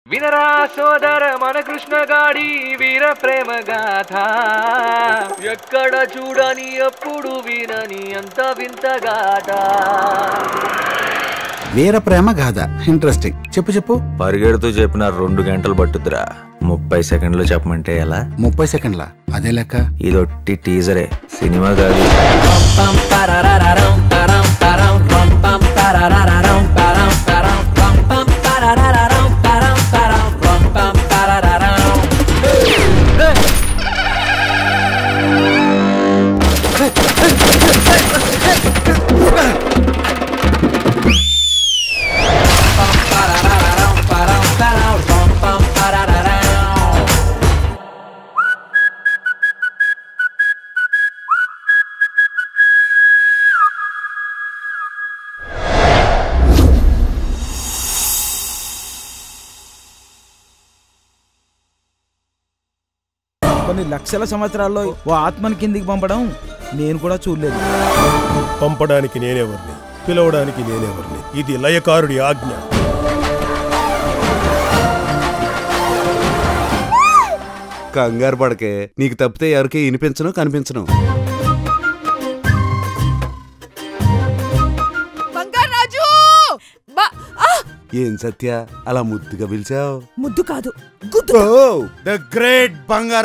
వినరా సోదర మన కృష్ణగాడి వీర ప్రేమ గాథ ఎక్కడ చూడని ఎప్పుడు వినని అంత వింత గాథ. వీర ప్రేమ గాథ ఇంట్రెస్టింగ్. చెప్పు చెప్పు. పరిగెడుతూ చెప్పిన 2 గంటలు పట్టుద్దురా. 30 సెకండ్లు చెప్పమంటే ఎలా? 30 సెకండ్ల అదే లెక్క. ఇదొట్టి టీజరే, సినిమా కాదు. కొన్ని లక్షల సంవత్సరాల్లో ఓ ఆత్మని కిందికి పంపడం నేను కూడా చూడలేదు. పంపడానికి నేనెవరిని, పిలవడానికి నేనెవరిని? ఇది లయకారుడి ఆజ్ఞ. కంగారు పడకే, నీకు తప్పితే ఎవరికి వినిపించను కనిపించను. ఏం సత్య అలా ముద్దుగా పిలిచావు? ముద్దు కాదు, గుద్దు. ద గ్రేట్ బంగారు